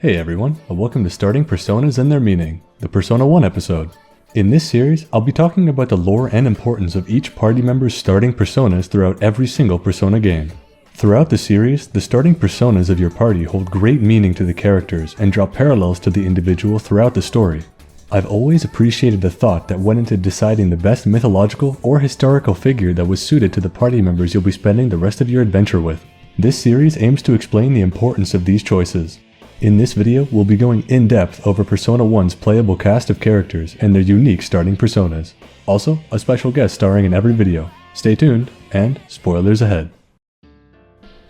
Hey everyone, and welcome to Starting Personas and Their Meaning, the Persona 1 episode. In this series, I'll be talking about the lore and importance of each party member's starting personas throughout every single Persona game. Throughout the series, the starting personas of your party hold great meaning to the characters and draw parallels to the individual throughout the story. I've always appreciated the thought that went into deciding the best mythological or historical figure that was suited to the party members you'll be spending the rest of your adventure with. This series aims to explain the importance of these choices. In this video, we'll be going in-depth over Persona 1's playable cast of characters and their unique starting personas. Also, a special guest starring in every video. Stay tuned, and spoilers ahead.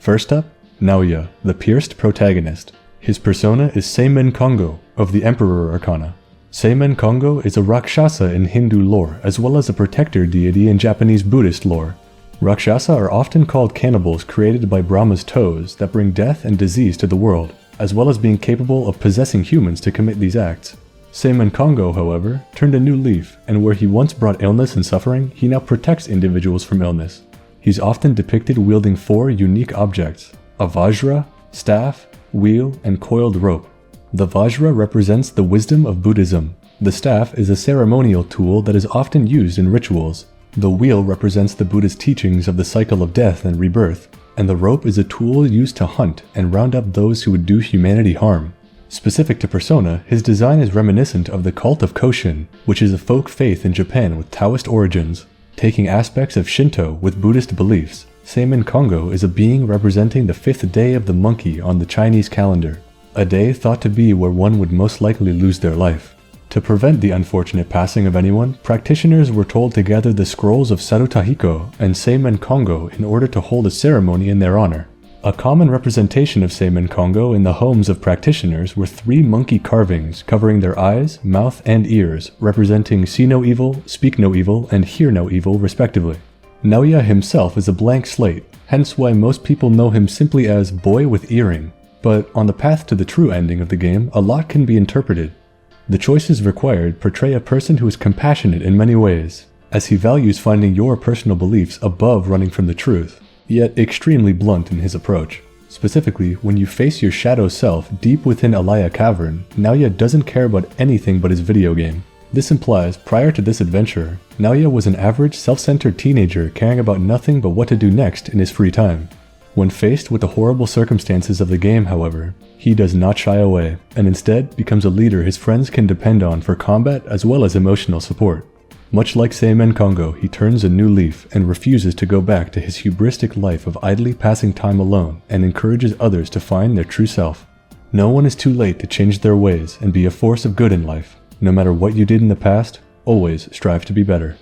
First up, Naoya, the pierced protagonist. His persona is Seimen Kongou of the Emperor Arcana. Seimen Kongou is a Rakshasa in Hindu lore, as well as a protector deity in Japanese Buddhist lore. Rakshasa are often called cannibals created by Brahma's toes that bring death and disease to the world, as well as being capable of possessing humans to commit these acts. Seimen Kongou, however, turned a new leaf, and where he once brought illness and suffering, he now protects individuals from illness. He's often depicted wielding 4 unique objects: a Vajra, staff, wheel, and coiled rope. The Vajra represents the wisdom of Buddhism. The staff is a ceremonial tool that is often used in rituals. The wheel represents the Buddhist teachings of the cycle of death and rebirth. And the rope is a tool used to hunt and round up those who would do humanity harm. Specific to Persona, his design is reminiscent of the cult of Koshin, which is a folk faith in Japan with Taoist origins. Taking aspects of Shinto with Buddhist beliefs, Seimen Kongou is a being representing the 5th day of the monkey on the Chinese calendar, a day thought to be where one would most likely lose their life. To prevent the unfortunate passing of anyone, practitioners were told to gather the scrolls of Hidehiko and Seimen Kongou in order to hold a ceremony in their honor. A common representation of Seimen Kongou in the homes of practitioners were 3 monkey carvings covering their eyes, mouth, and ears, representing see no evil, speak no evil, and hear no evil, respectively. Naoya himself is a blank slate, hence why most people know him simply as Boy with Earring. But on the path to the true ending of the game, a lot can be interpreted. The choices required portray a person who is compassionate in many ways, as he values finding your personal beliefs above running from the truth, yet extremely blunt in his approach. Specifically, when you face your shadow self deep within Alaya Cavern, Naoya doesn't care about anything but his video game. This implies, prior to this adventure, Naoya was an average, self-centered teenager caring about nothing but what to do next in his free time. When faced with the horrible circumstances of the game, however, he does not shy away, and instead becomes a leader his friends can depend on for combat as well as emotional support. Much like Seimen Kongou, he turns a new leaf and refuses to go back to his hubristic life of idly passing time alone and encourages others to find their true self. No one is too late to change their ways and be a force of good in life. No matter what you did in the past, always strive to be better.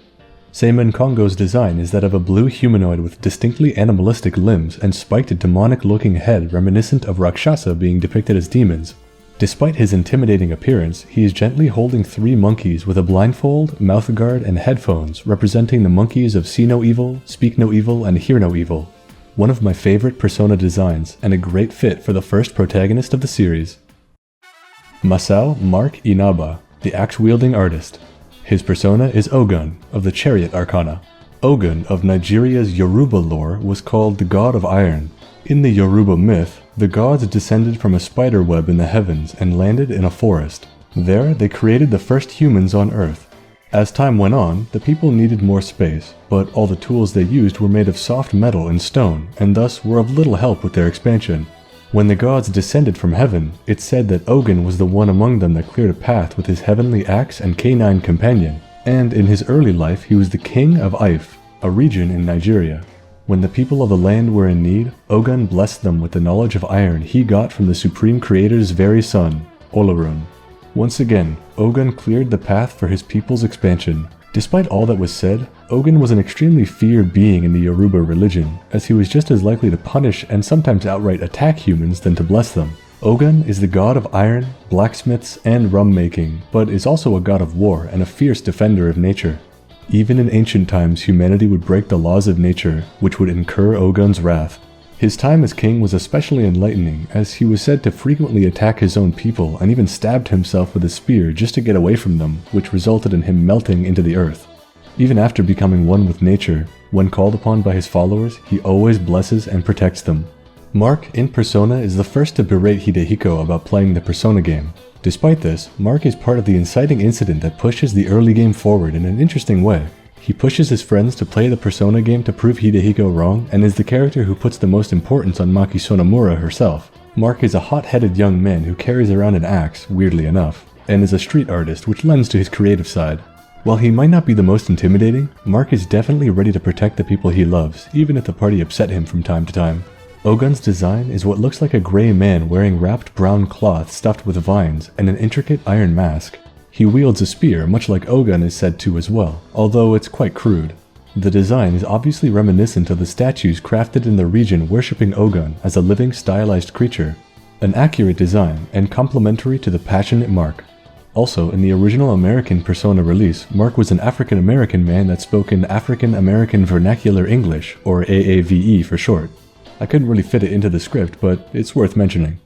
Seimen Kongou's design is that of a blue humanoid with distinctly animalistic limbs and spiked demonic-looking head reminiscent of Rakshasa being depicted as demons. Despite his intimidating appearance, he is gently holding 3 monkeys with a blindfold, mouthguard, and headphones representing the monkeys of see no evil, speak no evil, and hear no evil. One of my favorite Persona designs, and a great fit for the first protagonist of the series. Masao Mark Inaba, the axe-wielding artist. His persona is Ogun, of the Chariot Arcana. Ogun, of Nigeria's Yoruba lore, was called the God of Iron. In the Yoruba myth, the gods descended from a spider web in the heavens and landed in a forest. There, they created the first humans on Earth. As time went on, the people needed more space, but all the tools they used were made of soft metal and stone, and thus were of little help with their expansion. When the gods descended from heaven, it's said that Ogun was the one among them that cleared a path with his heavenly axe and canine companion, and in his early life he was the king of Ife, a region in Nigeria. When the people of the land were in need, Ogun blessed them with the knowledge of iron he got from the Supreme Creator's very son, Olorun. Once again, Ogun cleared the path for his people's expansion. Despite all that was said, Ogun was an extremely feared being in the Yoruba religion, as he was just as likely to punish and sometimes outright attack humans than to bless them. Ogun is the god of iron, blacksmiths, and rum making, but is also a god of war and a fierce defender of nature. Even in ancient times, humanity would break the laws of nature, which would incur Ogun's wrath. His time as king was especially enlightening, as he was said to frequently attack his own people and even stabbed himself with a spear just to get away from them, which resulted in him melting into the earth. Even after becoming one with nature, when called upon by his followers, he always blesses and protects them. Mark, in Persona, is the first to berate Hidehiko about playing the Persona game. Despite this, Mark is part of the inciting incident that pushes the early game forward in an interesting way. He pushes his friends to play the Persona game to prove Hidehiko wrong, and is the character who puts the most importance on Maki Sonomura herself. Mark is a hot-headed young man who carries around an axe, weirdly enough, and is a street artist, which lends to his creative side. While he might not be the most intimidating, Mark is definitely ready to protect the people he loves, even if the party upset him from time to time. Ogun's design is what looks like a grey man wearing wrapped brown cloth stuffed with vines and an intricate iron mask. He wields a spear, much like Ogun is said to as well, although it's quite crude. The design is obviously reminiscent of the statues crafted in the region worshipping Ogun as a living, stylized creature. An accurate design, and complementary to the passionate Mark. Also, in the original American Persona release, Mark was an African American man that spoke in African American Vernacular English, or AAVE for short. I couldn't really fit it into the script, but it's worth mentioning.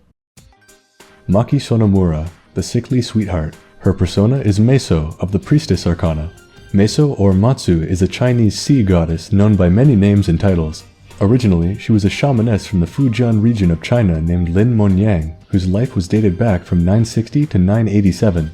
Maki Sonomura, the sickly sweetheart. Her persona is Maso of the Priestess Arcana. Maso, or Matsu, is a Chinese sea goddess known by many names and titles. Originally, she was a shamaness from the Fujian region of China named Lin Monyang, whose life was dated back from 960 to 987.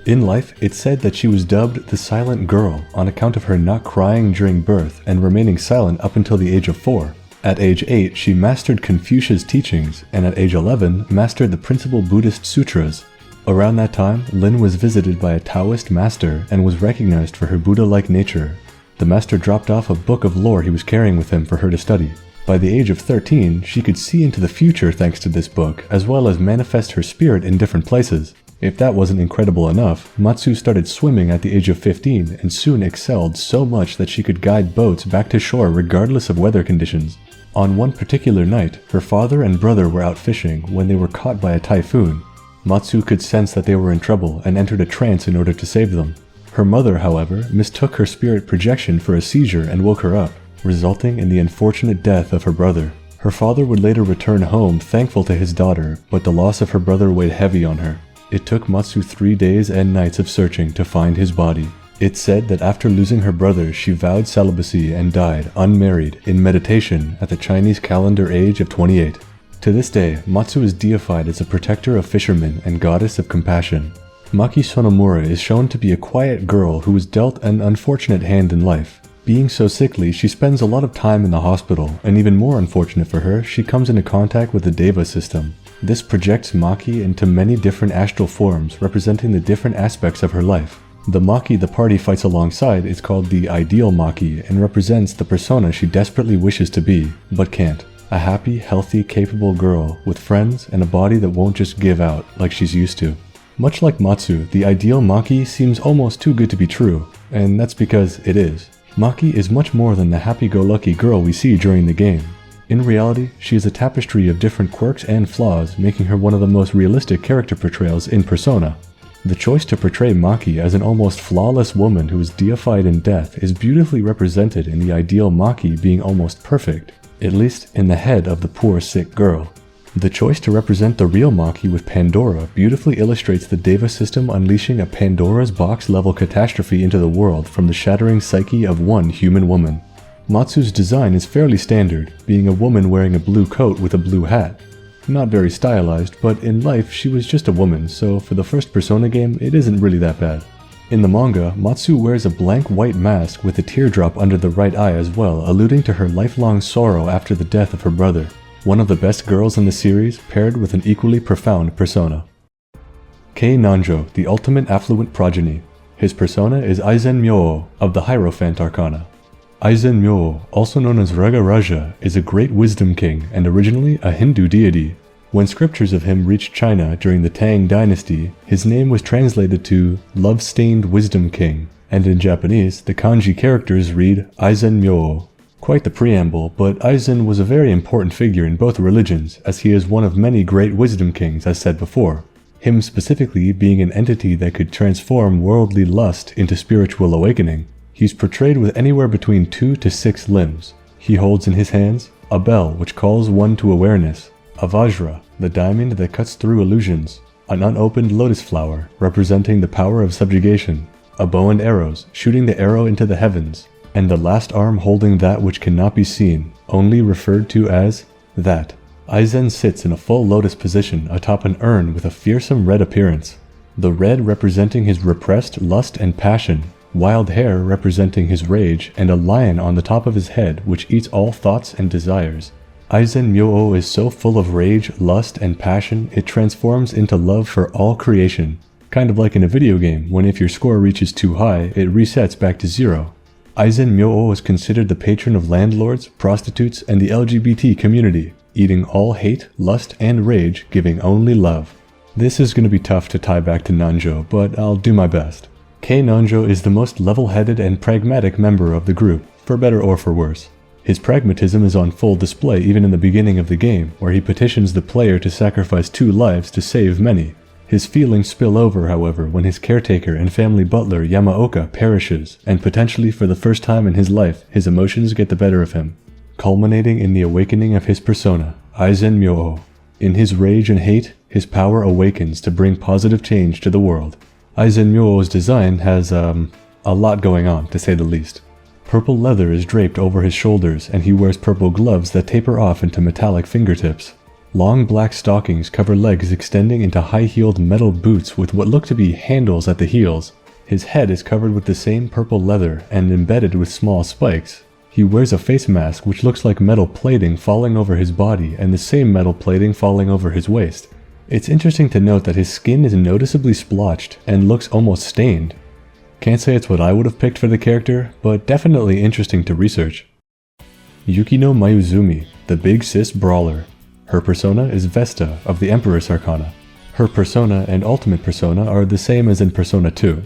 In life, it's said that she was dubbed the Silent Girl on account of her not crying during birth and remaining silent up until the age of 4. At age 8, she mastered Confucius' teachings, and at age 11, mastered the principal Buddhist sutras. Around that time, Lin was visited by a Taoist master and was recognized for her Buddha-like nature. The master dropped off a book of lore he was carrying with him for her to study. By the age of 13, she could see into the future thanks to this book, as well as manifest her spirit in different places. If that wasn't incredible enough, Matsu started swimming at the age of 15 and soon excelled so much that she could guide boats back to shore regardless of weather conditions. On one particular night, her father and brother were out fishing when they were caught by a typhoon. Matsu could sense that they were in trouble and entered a trance in order to save them. Her mother, however, mistook her spirit projection for a seizure and woke her up, resulting in the unfortunate death of her brother. Her father would later return home thankful to his daughter, but the loss of her brother weighed heavy on her. It took Matsu 3 days and nights of searching to find his body. It's said that after losing her brother, she vowed celibacy and died unmarried in meditation at the Chinese calendar age of 28. To this day, Matsu is deified as a protector of fishermen and goddess of compassion. Maki Sonomura is shown to be a quiet girl who was dealt an unfortunate hand in life. Being so sickly, she spends a lot of time in the hospital, and even more unfortunate for her, she comes into contact with the Deva system. This projects Maki into many different astral forms representing the different aspects of her life. The Maki the party fights alongside is called the Ideal Maki and represents the persona she desperately wishes to be, but can't. A happy, healthy, capable girl with friends and a body that won't just give out like she's used to. Much like Matsu, the Ideal Maki seems almost too good to be true, and that's because it is. Maki is much more than the happy-go-lucky girl we see during the game. In reality, she is a tapestry of different quirks and flaws, making her one of the most realistic character portrayals in Persona. The choice to portray Maki as an almost flawless woman who is deified in death is beautifully represented in the Ideal Maki being almost perfect, at least in the head of the poor sick girl. The choice to represent the real Maki with Pandora beautifully illustrates the Deva system unleashing a Pandora's box-level catastrophe into the world from the shattering psyche of one human woman. Matsu's design is fairly standard, being a woman wearing a blue coat with a blue hat. Not very stylized, but in life she was just a woman, so for the first Persona game it isn't really that bad. In the manga, Matsu wears a blank white mask with a teardrop under the right eye as well, alluding to her lifelong sorrow after the death of her brother. One of the best girls in the series, paired with an equally profound persona. Kei Nanjo, the ultimate affluent progeny. His persona is Aizen Myouou of the Hierophant Arcana. Aizen Myouou, also known as Raja, is a great wisdom king and originally a Hindu deity. When scriptures of him reached China during the Tang dynasty, his name was translated to Love-Stained Wisdom King, and in Japanese, the kanji characters read Aizen Myouou. Quite the preamble, but Aizen was a very important figure in both religions, as he is one of many great wisdom kings as said before. Him specifically being an entity that could transform worldly lust into spiritual awakening. He's portrayed with anywhere between 2 to 6 limbs. He holds in his hands a bell which calls one to awareness, a vajra, the diamond that cuts through illusions, an unopened lotus flower representing the power of subjugation, a bow and arrows shooting the arrow into the heavens, and the last arm holding that which cannot be seen, only referred to as that, Aizen sits in a full lotus position atop an urn with a fearsome red appearance. The red representing his repressed lust and passion, wild hair representing his rage, and a lion on the top of his head which eats all thoughts and desires. Aizen Myouou is so full of rage, lust, and passion it transforms into love for all creation. Kind of like in a video game, when if your score reaches too high, it resets back to 0. Aizen Myouou is considered the patron of landlords, prostitutes, and the LGBT community, eating all hate, lust, and rage, giving only love. This is going to be tough to tie back to Nanjo, but I'll do my best. Nanjo is the most level-headed and pragmatic member of the group, for better or for worse. His pragmatism is on full display even in the beginning of the game, where he petitions the player to sacrifice 2 lives to save many. His feelings spill over, however, when his caretaker and family butler Yamaoka perishes, and potentially for the first time in his life, his emotions get the better of him, culminating in the awakening of his persona, Aizen Myouou. In his rage and hate, his power awakens to bring positive change to the world. Aizen Myouou's design has, a lot going on, to say the least. Purple leather is draped over his shoulders, and he wears purple gloves that taper off into metallic fingertips. Long black stockings cover legs extending into high-heeled metal boots with what look to be handles at the heels. His head is covered with the same purple leather and embedded with small spikes. He wears a face mask which looks like metal plating falling over his body and the same metal plating falling over his waist. It's interesting to note that his skin is noticeably splotched and looks almost stained. Can't say it's what I would have picked for the character, but definitely interesting to research. Yukino Mayuzumi, the big sis brawler. Her persona is Vesta of the Emperor's Arcana. Her persona and ultimate persona are the same as in Persona 2.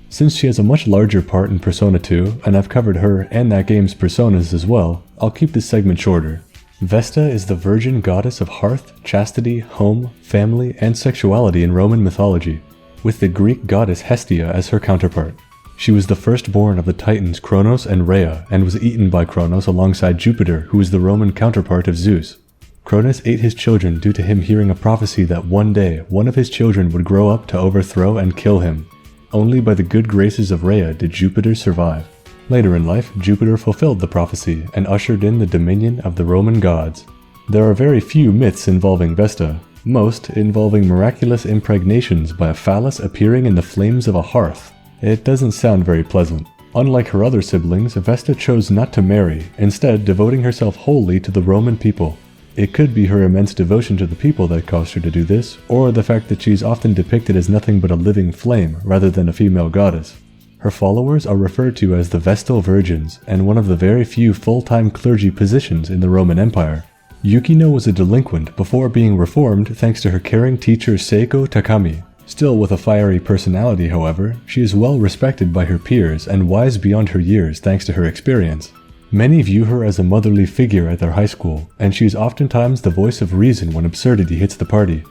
Since she has a much larger part in Persona 2, and I've covered her and that game's personas as well, I'll keep this segment shorter. Vesta is the virgin goddess of hearth, chastity, home, family, and sexuality in Roman mythology, with the Greek goddess Hestia as her counterpart. She was the firstborn of the Titans Kronos and Rhea, and was eaten by Kronos alongside Jupiter, who is the Roman counterpart of Zeus. Kronos ate his children due to him hearing a prophecy that one day one of his children would grow up to overthrow and kill him. Only by the good graces of Rhea did Jupiter survive. Later in life, Jupiter fulfilled the prophecy and ushered in the dominion of the Roman gods. There are very few myths involving Vesta, most involving miraculous impregnations by a phallus appearing in the flames of a hearth. It doesn't sound very pleasant. Unlike her other siblings, Vesta chose not to marry, instead devoting herself wholly to the Roman people. It could be her immense devotion to the people that caused her to do this, or the fact that she's often depicted as nothing but a living flame rather than a female goddess. Her followers are referred to as the Vestal Virgins, and one of the very few full-time clergy positions in the Roman Empire. Yukino was a delinquent before being reformed thanks to her caring teacher Seiko Takami. Still with a fiery personality, however, she is well respected by her peers and wise beyond her years thanks to her experience. Many view her as a motherly figure at their high school, and she is oftentimes the voice of reason when absurdity hits the party.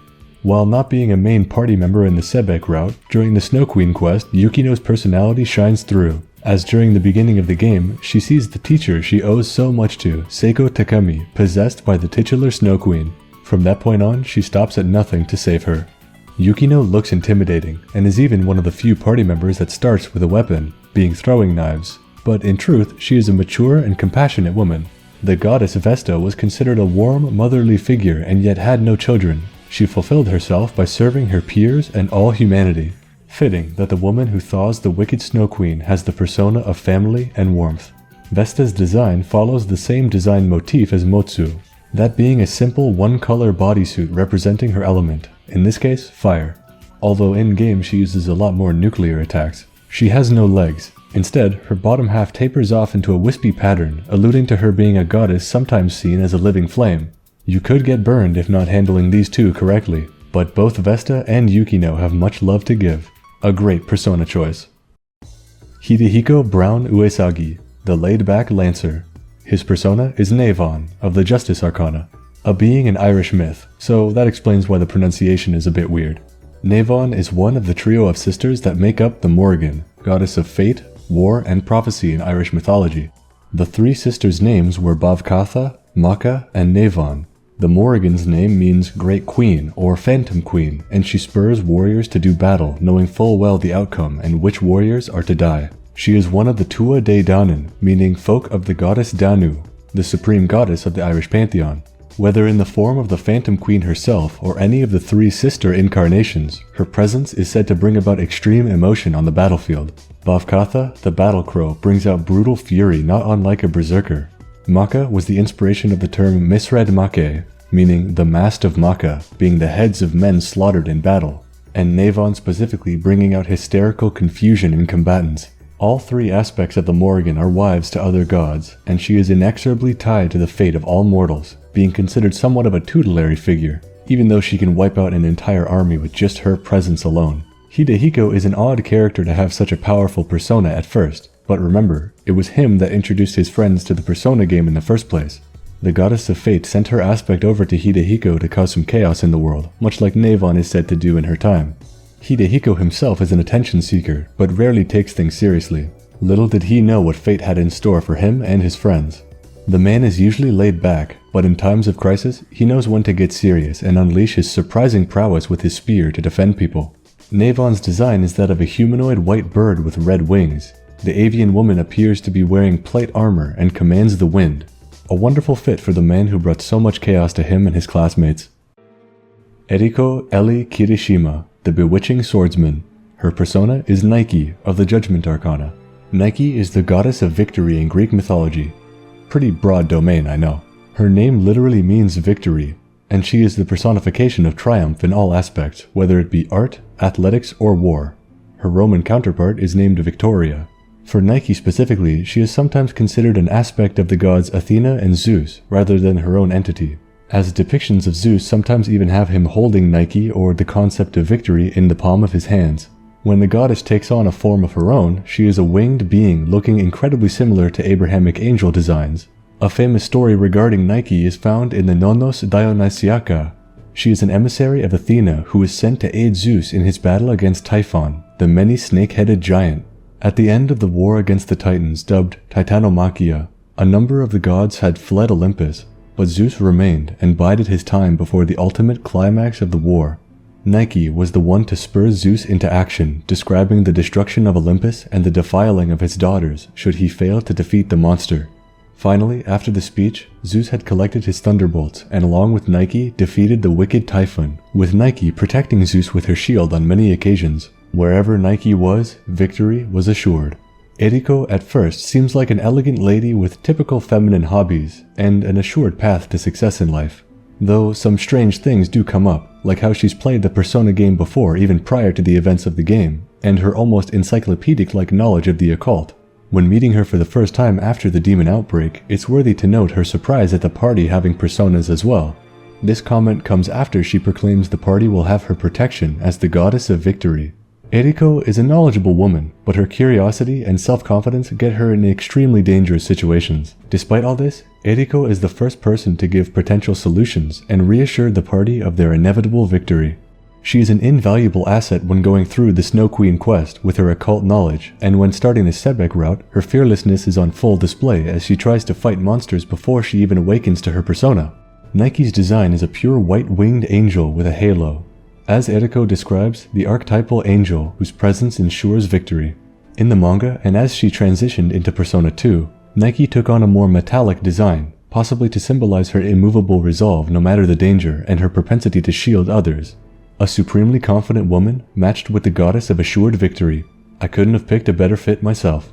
While not being a main party member in the Sebek route, during the Snow Queen quest, Yukino's personality shines through, as during the beginning of the game, she sees the teacher she owes so much to, Seiko Takami, possessed by the titular Snow Queen. From that point on, she stops at nothing to save her. Yukino looks intimidating, and is even one of the few party members that starts with a weapon, being throwing knives. But in truth, she is a mature and compassionate woman. The goddess Vesta was considered a warm, motherly figure and yet had no children. She fulfilled herself by serving her peers and all humanity. Fitting that the woman who thaws the wicked Snow Queen has the persona of family and warmth. Vesta's design follows the same design motif as Motsu, that being a simple one-color bodysuit representing her element, in this case, fire. Although in-game she uses a lot more nuclear attacks. She has no legs. Instead, her bottom half tapers off into a wispy pattern, alluding to her being a goddess sometimes seen as a living flame. You could get burned if not handling these two correctly, but both Vesta and Yukino have much love to give. A great persona choice. Hidehiko Brown Uesagi, the laid-back Lancer. His persona is Nemhain of the Justice Arcana, a being in Irish myth, so that explains why the pronunciation is a bit weird. Nemhain is one of the trio of sisters that make up the Morrigan, goddess of fate, war, and prophecy in Irish mythology. The 3 sisters' names were Bavkatha, Maka, and Nemhain. The Morrigan's name means Great Queen or Phantom Queen, and she spurs warriors to do battle, knowing full well the outcome and which warriors are to die. She is one of the Tua de Danan, meaning folk of the goddess Danu, the supreme goddess of the Irish pantheon. Whether in the form of the Phantom Queen herself or any of the 3 sister incarnations, her presence is said to bring about extreme emotion on the battlefield. Bavkatha, the battle crow, brings out brutal fury not unlike a berserker. Maka was the inspiration of the term Misred Make, meaning the mast of Maka, being the heads of men slaughtered in battle, and Nevon specifically bringing out hysterical confusion in combatants. All 3 aspects of the Morrigan are wives to other gods, and she is inexorably tied to the fate of all mortals, being considered somewhat of a tutelary figure, even though she can wipe out an entire army with just her presence alone. Hidehiko is an odd character to have such a powerful persona at first, but remember, it was him that introduced his friends to the Persona game in the first place. The goddess of fate sent her aspect over to Hidehiko to cause some chaos in the world, much like Nevon is said to do in her time. Hidehiko himself is an attention seeker, but rarely takes things seriously. Little did he know what fate had in store for him and his friends. The man is usually laid back, but in times of crisis, he knows when to get serious and unleash his surprising prowess with his spear to defend people. Nevon's design is that of a humanoid white bird with red wings. The avian woman appears to be wearing plate armor and commands the wind. A wonderful fit for the man who brought so much chaos to him and his classmates. Eriko Elly Kirishima, the bewitching swordsman. Her persona is Nike of the Judgment Arcana. Nike is the goddess of victory in Greek mythology. Pretty broad domain, I know. Her name literally means victory, and she is the personification of triumph in all aspects, whether it be art, athletics, or war. Her Roman counterpart is named Victoria. For Nike specifically, she is sometimes considered an aspect of the gods Athena and Zeus, rather than her own entity, as depictions of Zeus sometimes even have him holding Nike or the concept of victory in the palm of his hands. When the goddess takes on a form of her own, she is a winged being looking incredibly similar to Abrahamic angel designs. A famous story regarding Nike is found in the Nonnos Dionysiaka. She is an emissary of Athena who is sent to aid Zeus in his battle against Typhon, the many snake-headed giant. At the end of the war against the Titans, dubbed Titanomachia, a number of the gods had fled Olympus, but Zeus remained and bided his time before the ultimate climax of the war. Nike was the one to spur Zeus into action, describing the destruction of Olympus and the defiling of his daughters should he fail to defeat the monster. Finally, after the speech, Zeus had collected his thunderbolts and along with Nike defeated the wicked Typhon, with Nike protecting Zeus with her shield on many occasions. Wherever Nike was, victory was assured. Eriko at first seems like an elegant lady with typical feminine hobbies and an assured path to success in life. Though some strange things do come up, like how she's played the Persona game before even prior to the events of the game, and her almost encyclopedic-like knowledge of the occult. When meeting her for the first time after the demon outbreak, it's worthy to note her surprise at the party having personas as well. This comment comes after she proclaims the party will have her protection as the goddess of victory. Eriko is a knowledgeable woman, but her curiosity and self-confidence get her in extremely dangerous situations. Despite all this, Eriko is the first person to give potential solutions and reassure the party of their inevitable victory. She is an invaluable asset when going through the Snow Queen quest with her occult knowledge, and when starting the Sebek route, her fearlessness is on full display as she tries to fight monsters before she even awakens to her persona. Nike's design is a pure white-winged angel with a halo. As Eriko describes, the archetypal angel whose presence ensures victory. In the manga, and as she transitioned into Persona 2, Nike took on a more metallic design, possibly to symbolize her immovable resolve no matter the danger and her propensity to shield others. A supremely confident woman matched with the goddess of assured victory. I couldn't have picked a better fit myself.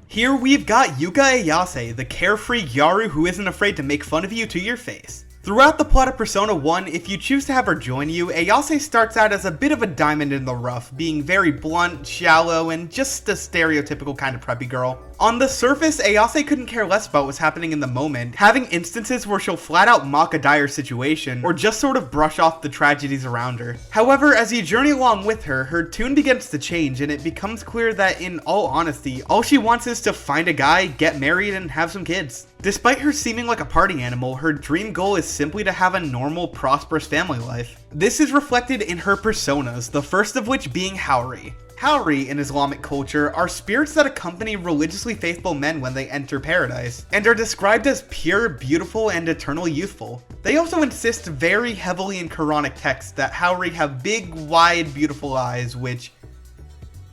Here we've got Yuka Ayase, the carefree Gyaru who isn't afraid to make fun of you to your face. Throughout the plot of Persona 1, if you choose to have her join you, Ayase starts out as a bit of a diamond in the rough, being very blunt, shallow, and just a stereotypical kind of preppy girl. On the surface, Ayase couldn't care less about what's happening in the moment, having instances where she'll flat out mock a dire situation, or just sort of brush off the tragedies around her. However, as you journey along with her, her tune begins to change, and it becomes clear that in all honesty, all she wants is to find a guy, get married, and have some kids. Despite her seeming like a party animal, her dream goal is simply to have a normal, prosperous family life. This is reflected in her personas, the first of which being Hauri. Hauri, in Islamic culture, are spirits that accompany religiously faithful men when they enter paradise, and are described as pure, beautiful, and eternally youthful. They also insist very heavily in Quranic texts that Hauri have big, wide, beautiful eyes, which,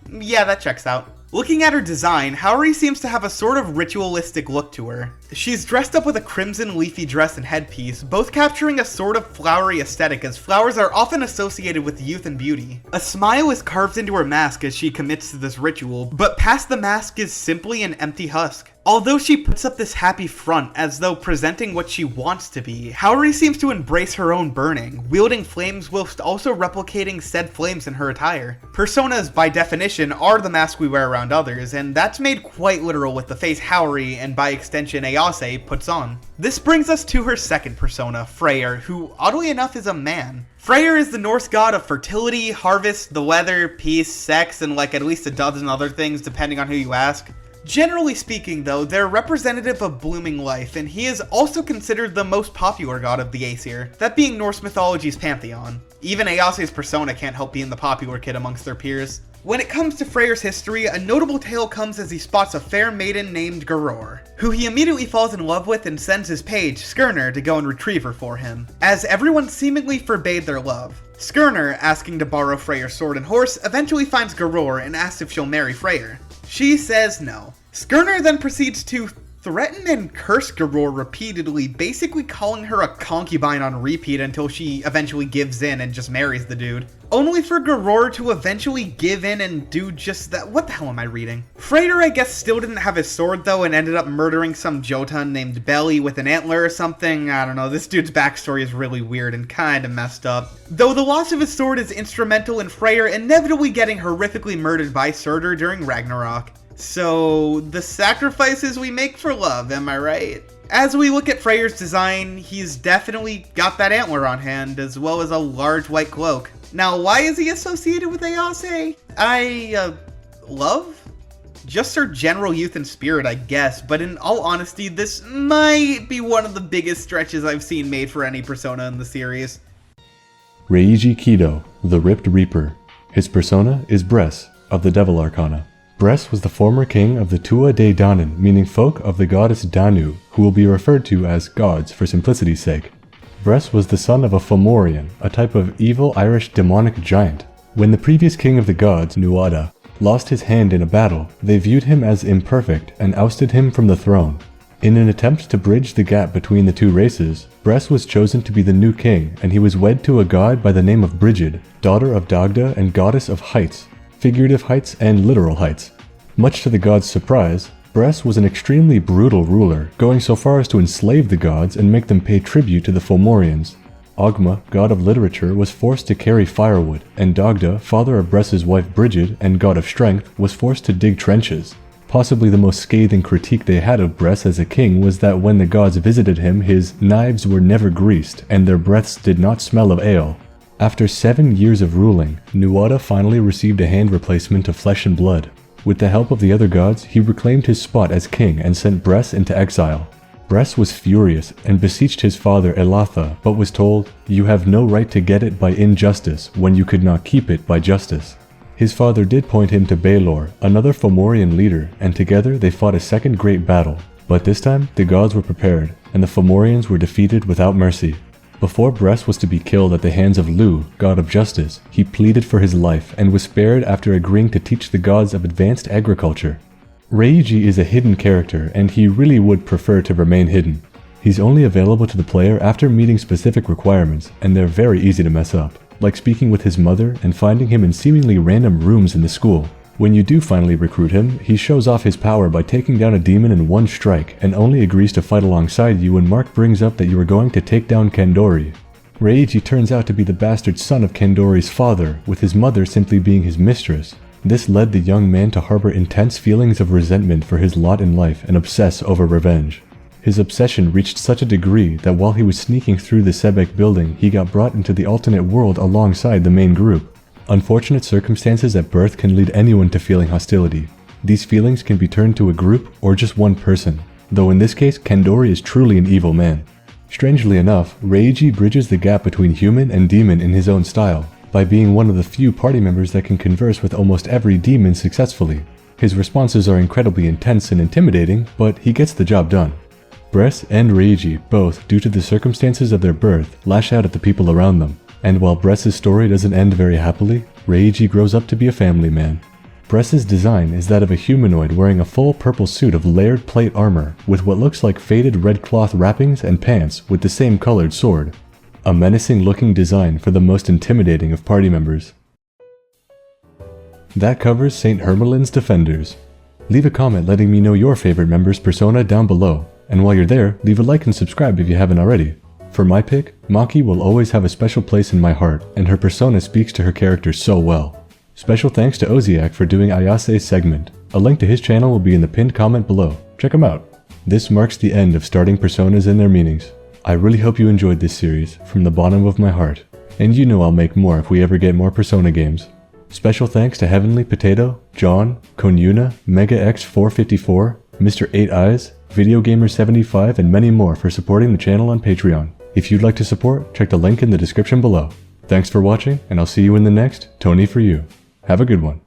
yeah, that checks out. Looking at her design, Haori seems to have a sort of ritualistic look to her. She's dressed up with a crimson leafy dress and headpiece, both capturing a sort of flowery aesthetic as flowers are often associated with youth and beauty. A smile is carved into her mask as she commits to this ritual, but past the mask is simply an empty husk. Although she puts up this happy front as though presenting what she wants to be, Haori seems to embrace her own burning, wielding flames whilst also replicating said flames in her attire. Personas, by definition, are the mask we wear around others, and that's made quite literal with the face Haori, and by extension Ayase, puts on. This brings us to her second persona, Freyr, who oddly enough is a man. Freyr is the Norse god of fertility, harvest, the weather, peace, sex, and like at least a dozen other things depending on who you ask. Generally speaking though, they're representative of blooming life, and he is also considered the most popular god of the Aesir, that being Norse mythology's pantheon. Even Ayase's persona can't help being the popular kid amongst their peers. When it comes to Freyr's history, a notable tale comes as he spots a fair maiden named Garor, who he immediately falls in love with and sends his page, Skirnir, to go and retrieve her for him, as everyone seemingly forbade their love. Skirnir, asking to borrow Freyr's sword and horse, eventually finds Garor and asks if she'll marry Freyr. She says no. Skirnir then proceeds to threaten and curse Garor repeatedly, basically calling her a concubine on repeat until she eventually gives in and just marries the dude. Only for Garor to eventually give in and do just that. What the hell am I reading? Freyr, I guess, still didn't have his sword though and ended up murdering some Jotun named Belly with an antler or something. I don't know, this dude's backstory is really weird and kinda messed up. Though the loss of his sword is instrumental in Freyr inevitably getting horrifically murdered by Surtur during Ragnarok. So, the sacrifices we make for love, am I right? As we look at Freyr's design, he's definitely got that antler on hand, as well as a large white cloak. Now, why is he associated with Ayase? Love? Just her general youth and spirit, I guess, but in all honesty, this might be one of the biggest stretches I've seen made for any persona in the series. Reiji Kido, the Ripped Reaper. His persona is Bres, of the Devil Arcana. Bres was the former king of the Tua de Danan, meaning folk of the goddess Danu, who will be referred to as gods for simplicity's sake. Bres was the son of a Fomorian, a type of evil Irish demonic giant. When the previous king of the gods, Nuada, lost his hand in a battle, they viewed him as imperfect and ousted him from the throne. In an attempt to bridge the gap between the two races, Bres was chosen to be the new king, and he was wed to a god by the name of Brigid, daughter of Dagda and goddess of heights, figurative heights and literal heights. Much to the gods' surprise, Bres was an extremely brutal ruler, going so far as to enslave the gods and make them pay tribute to the Fomorians. Ogma, god of literature, was forced to carry firewood, and Dagda, father of Bres's wife Brigid and god of strength, was forced to dig trenches. Possibly the most scathing critique they had of Bres as a king was that when the gods visited him, his knives were never greased, and their breaths did not smell of ale. After 7 years of ruling, Nuada finally received a hand replacement of flesh and blood. With the help of the other gods, he reclaimed his spot as king and sent Bres into exile. Bres was furious and beseeched his father Elatha, but was told, "You have no right to get it by injustice when you could not keep it by justice." His father did point him to Baelor, another Fomorian leader, and together they fought a second great battle. But this time, the gods were prepared, and the Fomorians were defeated without mercy. Before Bres was to be killed at the hands of Lu, god of justice, he pleaded for his life and was spared after agreeing to teach the gods of advanced agriculture. Reiji is a hidden character, and he really would prefer to remain hidden. He's only available to the player after meeting specific requirements, and they're very easy to mess up, like speaking with his mother and finding him in seemingly random rooms in the school. When you do finally recruit him, he shows off his power by taking down a demon in one strike, and only agrees to fight alongside you when Mark brings up that you are going to take down Kandori. Reiji turns out to be the bastard son of Kandori's father, with his mother simply being his mistress. This led the young man to harbor intense feelings of resentment for his lot in life and obsess over revenge. His obsession reached such a degree that while he was sneaking through the Sebek building, he got brought into the alternate world alongside the main group. Unfortunate circumstances at birth can lead anyone to feeling hostility. These feelings can be turned to a group or just one person, though in this case Kandori is truly an evil man. Strangely enough, Reiji bridges the gap between human and demon in his own style, by being one of the few party members that can converse with almost every demon successfully. His responses are incredibly intense and intimidating, but he gets the job done. Bres and Reiji both, due to the circumstances of their birth, lash out at the people around them. And while Bres's story doesn't end very happily, Reiji grows up to be a family man. Bres's design is that of a humanoid wearing a full purple suit of layered plate armor with what looks like faded red cloth wrappings and pants with the same colored sword. A menacing looking design for the most intimidating of party members. That covers St. Hermelin's Defenders. Leave a comment letting me know your favorite member's persona down below, and while you're there, leave a like and subscribe if you haven't already. For my pick, Maki will always have a special place in my heart, and her persona speaks to her character so well. Special thanks to Oziach for doing Ayase's segment. A link to his channel will be in the pinned comment below. Check him out. This marks the end of starting personas and their meanings. I really hope you enjoyed this series, from the bottom of my heart. And you know I'll make more if we ever get more Persona games. Special thanks to Heavenly Potato, John, Konyuna, Mega X454, Mr. 8 Eyes, Video Gamer 75, and many more for supporting the channel on Patreon. If you'd like to support, check the link in the description below. Thanks for watching, and I'll see you in the next Tony for You. Have a good one.